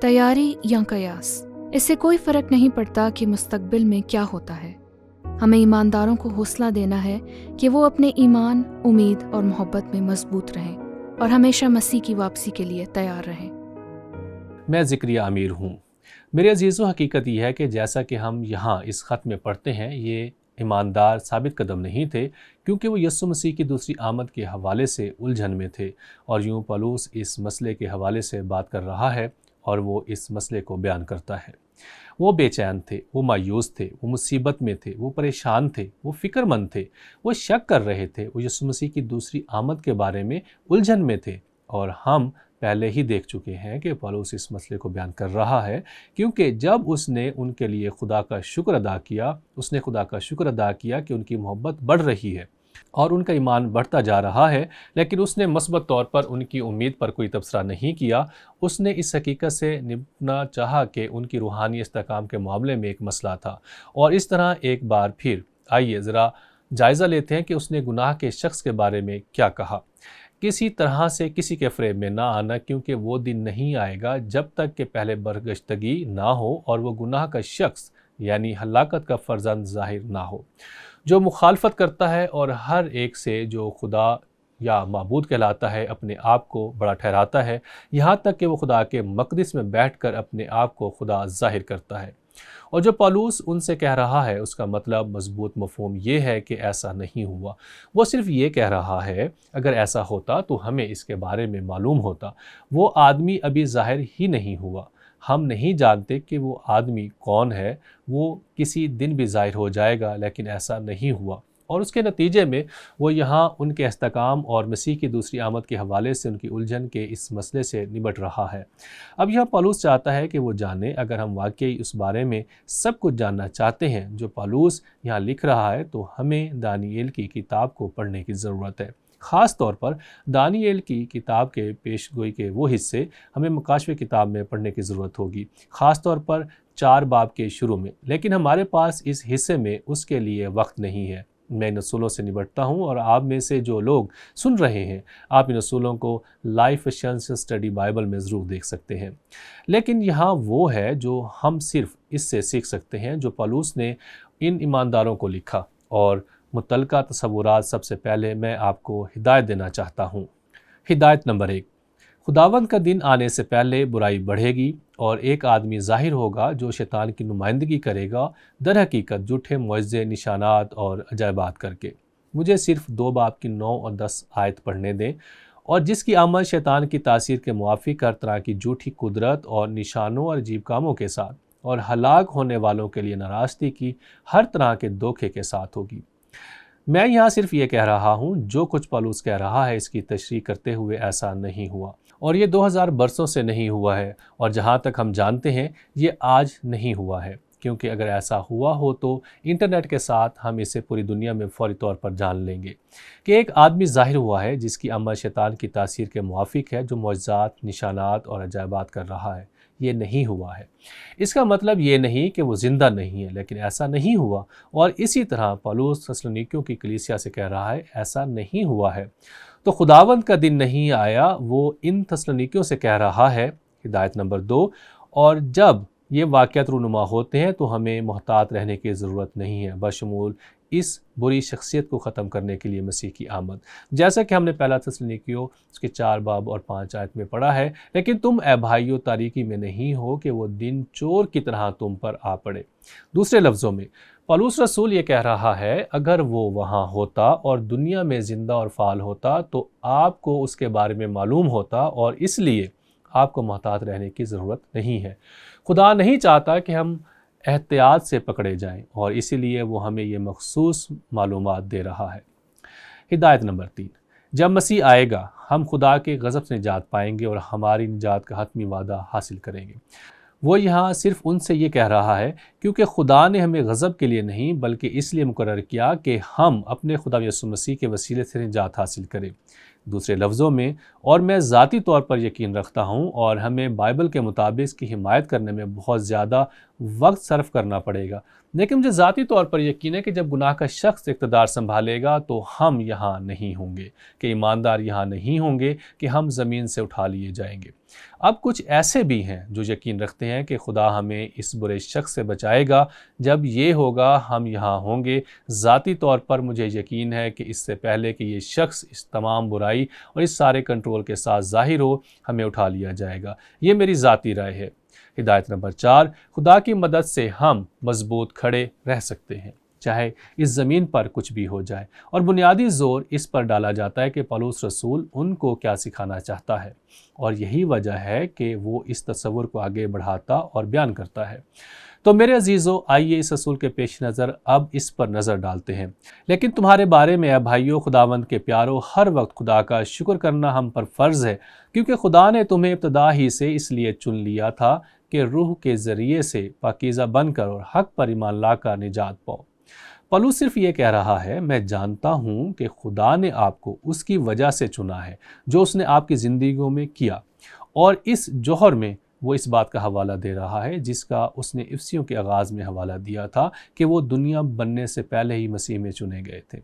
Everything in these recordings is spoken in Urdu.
تیاری یا قیاس، اس سے کوئی فرق نہیں پڑتا کہ مستقبل میں کیا ہوتا ہے۔ ہمیں ایمانداروں کو حوصلہ دینا ہے کہ وہ اپنے ایمان، امید اور محبت میں مضبوط رہیں اور ہمیشہ مسیح کی واپسی کے لیے تیار رہیں۔ میں ذکریہ امیر ہوں۔ میرے عزیزو، حقیقت یہ ہے کہ جیسا کہ ہم یہاں اس خط میں پڑھتے ہیں، یہ ایماندار ثابت قدم نہیں تھے کیونکہ وہ یسوع مسیح کی دوسری آمد کے حوالے سے الجھن میں تھے، اور یوں پولس اس مسئلے کے حوالے سے بات کر رہا ہے اور وہ اس مسئلے کو بیان کرتا ہے۔ وہ بے چین تھے، وہ مایوس تھے، وہ مصیبت میں تھے، وہ پریشان تھے، وہ فکر مند تھے، وہ شک کر رہے تھے، وہ یسوع مسیح کی دوسری آمد کے بارے میں الجھن میں تھے، اور ہم پہلے ہی دیکھ چکے ہیں کہ پولس اس مسئلے کو بیان کر رہا ہے کیونکہ جب اس نے ان کے لیے خدا کا شکر ادا کیا کہ ان کی محبت بڑھ رہی ہے اور ان کا ایمان بڑھتا جا رہا ہے، لیکن اس نے مثبت طور پر ان کی امید پر کوئی تبصرہ نہیں کیا۔ اس نے اس حقیقت سے نمٹنا چاہا کہ ان کی روحانی استحکام کے معاملے میں ایک مسئلہ تھا، اور اس طرح ایک بار پھر آئیے ذرا جائزہ لیتے ہیں کہ اس نے گناہ کے شخص کے بارے میں کیا کہا۔ کسی طرح سے کسی کے فریب میں نہ آنا، کیونکہ وہ دن نہیں آئے گا جب تک کہ پہلے برگشتگی نہ ہو اور وہ گناہ کا شخص یعنی ہلاکت کا فرزند ظاہر نہ ہو، جو مخالفت کرتا ہے اور ہر ایک سے جو خدا یا معبود کہلاتا ہے اپنے آپ کو بڑا ٹھہراتا ہے، یہاں تک کہ وہ خدا کے مقدس میں بیٹھ کر اپنے آپ کو خدا ظاہر کرتا ہے۔ اور جو پولس ان سے کہہ رہا ہے اس کا مطلب مضبوط مفہوم یہ ہے کہ ایسا نہیں ہوا۔ وہ صرف یہ کہہ رہا ہے اگر ایسا ہوتا تو ہمیں اس کے بارے میں معلوم ہوتا۔ وہ آدمی ابھی ظاہر ہی نہیں ہوا، ہم نہیں جانتے کہ وہ آدمی کون ہے، وہ کسی دن بھی ظاہر ہو جائے گا، لیکن ایسا نہیں ہوا، اور اس کے نتیجے میں وہ یہاں ان کے استحکام اور مسیح کی دوسری آمد کے حوالے سے ان کی الجھن کے اس مسئلے سے نمٹ رہا ہے۔ اب یہاں پولس چاہتا ہے کہ وہ جانے، اگر ہم واقعی اس بارے میں سب کچھ جاننا چاہتے ہیں جو پولس یہاں لکھ رہا ہے، تو ہمیں دانییل کی کتاب کو پڑھنے کی ضرورت ہے۔ خاص طور پر دانییل کی کتاب کے پیش گوئی کے وہ حصے ہمیں مکاشفے کتاب میں پڑھنے کی ضرورت ہوگی، خاص طور پر 4 باب کے شروع میں، لیکن ہمارے پاس اس حصے میں اس کے لیے وقت نہیں ہے۔ میں ان اصولوں سے نبٹتا ہوں، اور آپ میں سے جو لوگ سن رہے ہیں، آپ ان اصولوں کو لائف ایشنس اسٹڈی بائبل میں ضرور دیکھ سکتے ہیں۔ لیکن یہاں وہ ہے جو ہم صرف اس سے سیکھ سکتے ہیں جو پولس نے ان ایمانداروں کو لکھا، اور متعلقہ تصورات سب سے پہلے میں آپ کو ہدایت دینا چاہتا ہوں۔ ہدایت نمبر 1، خداوند کا دن آنے سے پہلے برائی بڑھے گی اور ایک آدمی ظاہر ہوگا جو شیطان کی نمائندگی کرے گا، در حقیقت جھوٹے معجزے، نشانات اور عجائبات کر کے۔ مجھے صرف 2 باب کی 9 اور 10 آیت پڑھنے دیں۔ اور جس کی آمد شیطان کی تاثیر کے موافق ہر طرح کی جھوٹی قدرت اور نشانوں اور عجیب کاموں کے ساتھ، اور ہلاک ہونے والوں کے لیے ناراستی کی ہر طرح کے دھوکے کے ساتھ ہوگی۔ میں یہاں صرف یہ کہہ رہا ہوں، جو کچھ پولس کہہ رہا ہے اس کی تشریح کرتے ہوئے ایسا نہیں ہوا، اور یہ 2000 برسوں سے نہیں ہوا ہے، اور جہاں تک ہم جانتے ہیں یہ آج نہیں ہوا ہے، کیونکہ اگر ایسا ہوا ہو تو انٹرنیٹ کے ساتھ ہم اسے پوری دنیا میں فوری طور پر جان لیں گے کہ ایک آدمی ظاہر ہوا ہے جس کی عمل شیطان کی تاثیر کے موافق ہے، جو معجزات، نشانات اور عجائبات کر رہا ہے۔ یہ نہیں ہوا ہے۔ اس کا مطلب یہ نہیں کہ وہ زندہ نہیں ہے، لیکن ایسا نہیں ہوا، اور اسی طرح پولس تسلونیکیوں کی کلیسیا سے کہہ رہا ہے ایسا نہیں ہوا ہے۔ تو خداوند کا دن نہیں آیا، وہ ان تسلونیکیوں سے کہہ رہا ہے۔ ہدایت نمبر 2، اور جب یہ واقعات رونما ہوتے ہیں تو ہمیں محتاط رہنے کی ضرورت نہیں ہے، بشمول اس بری شخصیت کو ختم کرنے کے لیے مسیح کی آمد، جیسا کہ ہم نے پہلا تسلونیکیوں اس کے 4 باب اور 5 آیت میں پڑھا ہے۔ لیکن تم اے بھائیو تاریکی میں نہیں ہو کہ وہ دن چور کی طرح تم پر آ پڑے۔ دوسرے لفظوں میں پولس رسول یہ کہہ رہا ہے اگر وہ وہاں ہوتا اور دنیا میں زندہ اور فعال ہوتا تو آپ کو اس کے بارے میں معلوم ہوتا، اور اس لیے آپ کو محتاط رہنے کی ضرورت نہیں ہے۔ خدا نہیں چاہتا کہ ہم احتیاط سے پکڑے جائیں، اور اسی لیے وہ ہمیں یہ مخصوص معلومات دے رہا ہے۔ ہدایت نمبر 3، جب مسیح آئے گا ہم خدا کے غضب سے نجات پائیں گے اور ہماری نجات کا حتمی وعدہ حاصل کریں گے۔ وہ یہاں صرف ان سے یہ کہہ رہا ہے کیونکہ خدا نے ہمیں غضب کے لیے نہیں بلکہ اس لیے مقرر کیا کہ ہم اپنے خدا یسوع مسیح کے وسیلے سے نجات حاصل کریں۔ دوسرے لفظوں میں، اور میں ذاتی طور پر یقین رکھتا ہوں اور ہمیں بائبل کے مطابق اس کی حمایت کرنے میں بہت زیادہ وقت صرف کرنا پڑے گا، لیکن مجھے ذاتی طور پر یقین ہے کہ جب گناہ کا شخص اقتدار سنبھالے گا تو ہم یہاں نہیں ہوں گے، کہ ایماندار یہاں نہیں ہوں گے، کہ ہم زمین سے اٹھا لیے جائیں گے۔ اب کچھ ایسے بھی ہیں جو یقین رکھتے ہیں کہ خدا ہمیں اس برے شخص سے بچائے گا۔ جب یہ ہوگا ہم یہاں ہوں گے۔ ذاتی طور پر مجھے یقین ہے کہ اس سے پہلے کہ یہ شخص اس تمام برائی اور اس سارے کنٹرول کے ساتھ ظاہر ہو، ہمیں اٹھا لیا جائے گا۔ یہ میری ذاتی رائے ہے۔ ہدایت نمبر 4، خدا کی مدد سے ہم مضبوط کھڑے رہ سکتے ہیں چاہے اس زمین پر کچھ بھی ہو جائے، اور بنیادی زور اس پر ڈالا جاتا ہے کہ پولس رسول ان کو کیا سکھانا چاہتا ہے، اور یہی وجہ ہے کہ وہ اس تصور کو آگے بڑھاتا اور بیان کرتا ہے۔ تو میرے عزیزو، آئیے اس اصول کے پیش نظر اب اس پر نظر ڈالتے ہیں۔ لیکن تمہارے بارے میں اے بھائیو، خداوند کے پیارو، ہر وقت خدا کا شکر کرنا ہم پر فرض ہے، کیونکہ خدا نے تمہیں ابتدا ہی سے اس لیے چن لیا تھا کہ روح کے ذریعے سے پاکیزہ بن کر اور حق پر ایمان لا کر نجات پاؤ۔ پولس صرف یہ کہہ رہا ہے، میں جانتا ہوں کہ خدا نے آپ کو اس کی وجہ سے چنا ہے جو اس نے آپ کی زندگیوں میں کیا، اور اس جوہر میں وہ اس بات کا حوالہ دے رہا ہے جس کا اس نے افسیوں کے آغاز میں حوالہ دیا تھا کہ وہ دنیا بننے سے پہلے ہی مسیح میں چنے گئے تھے،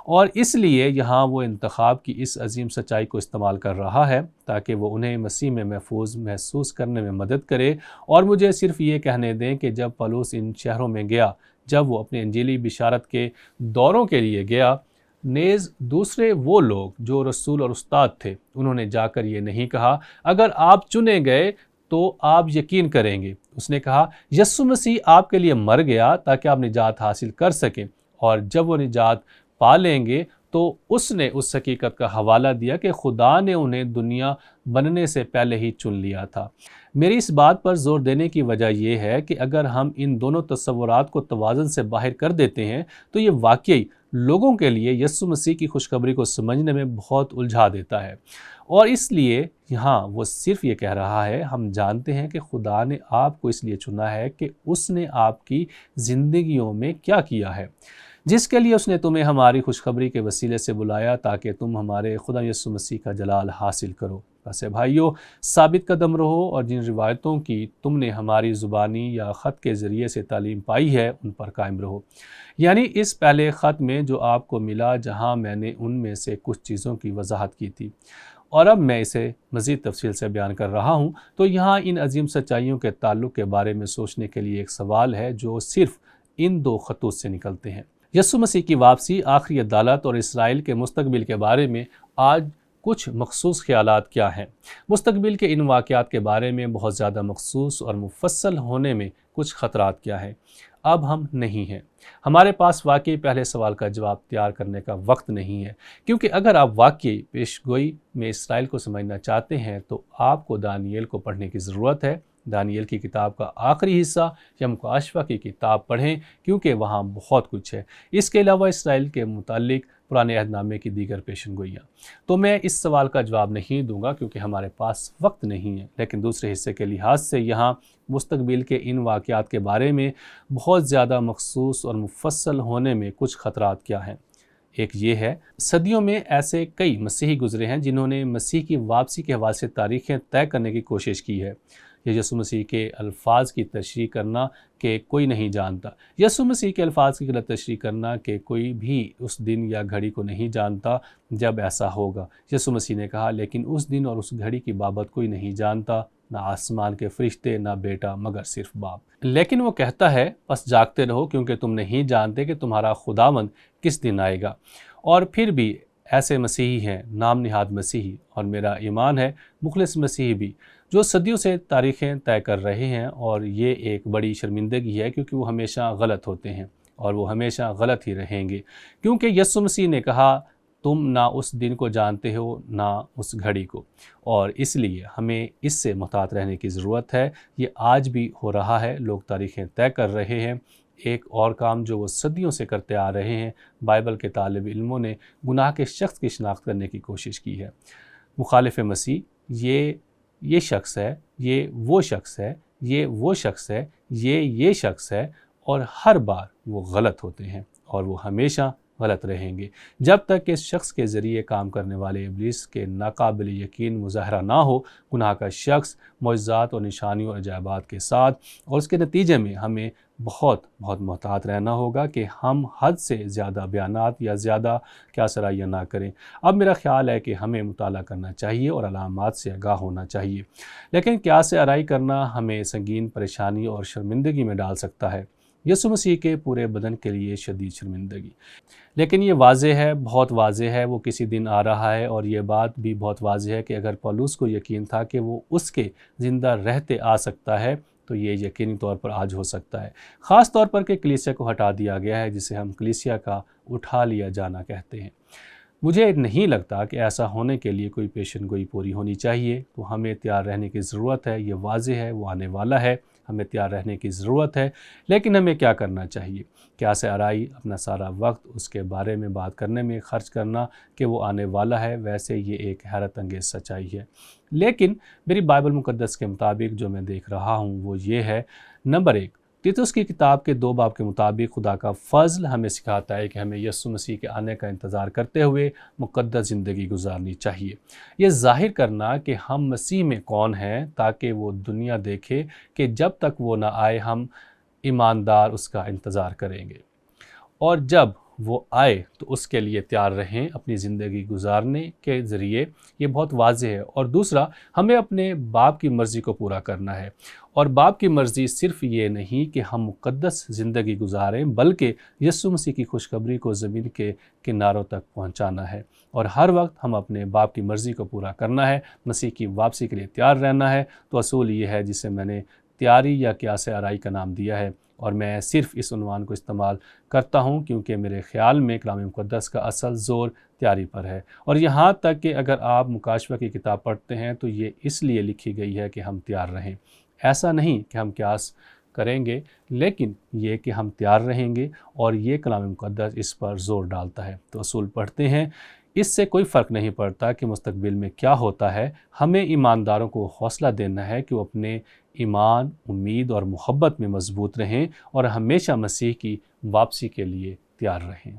اور اس لیے یہاں وہ انتخاب کی اس عظیم سچائی کو استعمال کر رہا ہے تاکہ وہ انہیں مسیح میں محفوظ محسوس کرنے میں مدد کرے۔ اور مجھے صرف یہ کہنے دیں کہ جب پولس ان شہروں میں گیا، جب وہ اپنے انجیلی بشارت کے دوروں کے لیے گیا، نیز دوسرے وہ لوگ جو رسول اور استاد تھے، انہوں نے جا کر یہ نہیں کہا اگر آپ چنے گئے تو آپ یقین کریں گے۔ اس نے کہا یسوع مسیح آپ کے لیے مر گیا تاکہ آپ نجات حاصل کر سکیں، اور جب وہ نجات پا لیں گے تو اس نے اس حقیقت کا حوالہ دیا کہ خدا نے انہیں دنیا بننے سے پہلے ہی چن لیا تھا۔ میری اس بات پر زور دینے کی وجہ یہ ہے کہ اگر ہم ان دونوں تصورات کو توازن سے باہر کر دیتے ہیں تو یہ واقعی لوگوں کے لیے یسوع مسیح کی خوشخبری کو سمجھنے میں بہت الجھا دیتا ہے، اور اس لیے یہاں وہ صرف یہ کہہ رہا ہے، ہم جانتے ہیں کہ خدا نے آپ کو اس لیے چنا ہے کہ اس نے آپ کی زندگیوں میں کیا کیا ہے، جس کے لیے اس نے تمہیں ہماری خوشخبری کے وسیلے سے بلایا تاکہ تم ہمارے خدا یسوع مسیح کا جلال حاصل کرو۔ بس بھائیو، ثابت قدم رہو اور جن روایتوں کی تم نے ہماری زبانی یا خط کے ذریعے سے تعلیم پائی ہے ان پر قائم رہو، یعنی اس پہلے خط میں جو آپ کو ملا جہاں میں نے ان میں سے کچھ چیزوں کی وضاحت کی تھی، اور اب میں اسے مزید تفصیل سے بیان کر رہا ہوں۔ تو یہاں ان عظیم سچائیوں کے تعلق کے بارے میں سوچنے کے لیے ایک سوال ہے جو صرف ان دو خطوط سے نکلتے ہیں۔ یسوع مسیح کی واپسی، آخری عدالت اور اسرائیل کے مستقبل کے بارے میں آج کچھ مخصوص خیالات کیا ہیں؟ مستقبل کے ان واقعات کے بارے میں بہت زیادہ مخصوص اور مفصل ہونے میں کچھ خطرات کیا ہیں؟ اب ہم نہیں ہیں۔ ہمارے پاس واقعی پہلے سوال کا جواب تیار کرنے کا وقت نہیں ہے، کیونکہ اگر آپ واقعی پیشگوئی میں اسرائیل کو سمجھنا چاہتے ہیں تو آپ کو دانییل کو پڑھنے کی ضرورت ہے۔ دانییل کی کتاب کا آخری حصہ یا مکاشفہ کی کتاب پڑھیں، کیونکہ وہاں بہت کچھ ہے۔ اس کے علاوہ اسرائیل کے متعلق پرانے عہد نامے کی دیگر پیشن گوئیاں۔ تو میں اس سوال کا جواب نہیں دوں گا کیونکہ ہمارے پاس وقت نہیں ہے، لیکن دوسرے حصے کے لحاظ سے یہاں مستقبل کے ان واقعات کے بارے میں بہت زیادہ مخصوص اور مفصل ہونے میں کچھ خطرات کیا ہیں۔ ایک یہ ہے، صدیوں میں ایسے کئی مسیحی گزرے ہیں جنہوں نے مسیح کی واپسی کے حوالے سے تاریخیں طے کرنے کی کوشش کی ہے۔ یسوع مسیح کے الفاظ کی تشریح کرنا کہ کوئی نہیں جانتا، یسوع مسیح کے الفاظ کی غلط تشریح کرنا کہ کوئی بھی اس دن یا گھڑی کو نہیں جانتا جب ایسا ہوگا۔ یسوع مسیح نے کہا لیکن اس دن اور اس گھڑی کی بابت کوئی نہیں جانتا، نہ آسمان کے فرشتے نہ بیٹا مگر صرف باپ۔ لیکن وہ کہتا ہے بس جاگتے رہو کیونکہ تم نہیں جانتے کہ تمہارا خداوند کس دن آئے گا۔ اور پھر بھی ایسے مسیحی ہیں، نام نہاد مسیحی، اور میرا ایمان ہے مخلص مسیحی بھی، جو صدیوں سے تاریخیں طے کر رہے ہیں، اور یہ ایک بڑی شرمندگی ہے کیونکہ وہ ہمیشہ غلط ہوتے ہیں اور وہ ہمیشہ غلط ہی رہیں گے، کیونکہ یسوع مسیح نے کہا تم نہ اس دن کو جانتے ہو نہ اس گھڑی کو، اور اس لیے ہمیں اس سے محتاط رہنے کی ضرورت ہے۔ یہ آج بھی ہو رہا ہے، لوگ تاریخیں طے کر رہے ہیں۔ ایک اور کام جو وہ صدیوں سے کرتے آ رہے ہیں، بائبل کے طالب علموں نے گناہ کے شخص کی شناخت کرنے کی کوشش کی ہے۔ مخالف مسیح یہ شخص ہے، یہ وہ شخص ہے، یہ وہ شخص ہے، یہ شخص ہے، اور ہر بار وہ غلط ہوتے ہیں اور وہ ہمیشہ غلط رہیں گے۔ جب تک کہ اس شخص کے ذریعے کام کرنے والے ابلیس کے ناقابل یقین مظاہرہ نہ ہو، گناہ کا شخص معجزات اور نشانیوں اور عجائبات کے ساتھ، اور اس کے نتیجے میں ہمیں بہت محتاط رہنا ہوگا کہ ہم حد سے زیادہ بیانات یا زیادہ قیاس آرائیاں نہ کریں۔ اب میرا خیال ہے کہ ہمیں مطالعہ کرنا چاہیے اور علامات سے آگاہ ہونا چاہیے، لیکن قیاس آرائی کرنا ہمیں سنگین پریشانی اور شرمندگی میں ڈال سکتا ہے، یسوع مسیح کے پورے بدن کے لیے شدید شرمندگی۔ لیکن یہ واضح ہے، بہت واضح ہے، وہ کسی دن آ رہا ہے، اور یہ بات بھی بہت واضح ہے کہ اگر پولس کو یقین تھا کہ وہ اس کے زندہ رہتے آ سکتا ہے تو یہ یقینی طور پر آج ہو سکتا ہے، خاص طور پر کہ کلیسیا کو ہٹا دیا گیا ہے، جسے ہم کلیسیا کا اٹھا لیا جانا کہتے ہیں۔ مجھے نہیں لگتا کہ ایسا ہونے کے لیے کوئی پیشن گوئی پوری ہونی چاہیے، تو ہمیں تیار رہنے کی ضرورت ہے۔ یہ واضح ہے، وہ آنے والا ہے، ہمیں تیار رہنے کی ضرورت ہے۔ لیکن ہمیں کیا کرنا چاہیے؟ قیاس آرائی اپنا سارا وقت اس کے بارے میں بات کرنے میں خرچ کرنا کہ وہ آنے والا ہے، ویسے یہ ایک حیرت انگیز سچائی ہے۔ لیکن میری بائبل مقدس کے مطابق جو میں دیکھ رہا ہوں وہ یہ ہے، نمبر 1، تیتوس کی کتاب کے 2 باب کے مطابق خدا کا فضل ہمیں سکھاتا ہے کہ ہمیں یسوع مسیح کے آنے کا انتظار کرتے ہوئے مقدس زندگی گزارنی چاہیے۔ یہ ظاہر کرنا کہ ہم مسیح میں کون ہیں تاکہ وہ دنیا دیکھے کہ جب تک وہ نہ آئے ہم ایماندار اس کا انتظار کریں گے، اور جب وہ آئے تو اس کے لیے تیار رہیں اپنی زندگی گزارنے کے ذریعے۔ یہ بہت واضح ہے۔ اور دوسرا، ہمیں اپنے باپ کی مرضی کو پورا کرنا ہے، اور باپ کی مرضی صرف یہ نہیں کہ ہم مقدس زندگی گزاریں، بلکہ یسوع مسیح کی خوشخبری کو زمین کے کناروں تک پہنچانا ہے، اور ہر وقت ہم اپنے باپ کی مرضی کو پورا کرنا ہے، مسیح کی واپسی کے لیے تیار رہنا ہے۔ تو اصول یہ ہے جسے میں نے تیاری یا قیاس آرائی کا نام دیا ہے، اور میں صرف اس عنوان کو استعمال کرتا ہوں کیونکہ میرے خیال میں کلام مقدس کا اصل زور تیاری پر ہے۔ اور یہاں تک کہ اگر آپ مکاشفہ کی کتاب پڑھتے ہیں تو یہ اس لیے لکھی گئی ہے کہ ہم تیار رہیں، ایسا نہیں کہ ہم قیاس کریں گے، لیکن یہ کہ ہم تیار رہیں گے، اور یہ کلام مقدس اس پر زور ڈالتا ہے۔ تو اصول پڑھتے ہیں، اس سے کوئی فرق نہیں پڑتا کہ مستقبل میں کیا ہوتا ہے، ہمیں ایمانداروں کو حوصلہ دینا ہے کہ وہ اپنے ایمان، امید اور محبت میں مضبوط رہیں اور ہمیشہ مسیح کی واپسی کے لیے تیار رہیں۔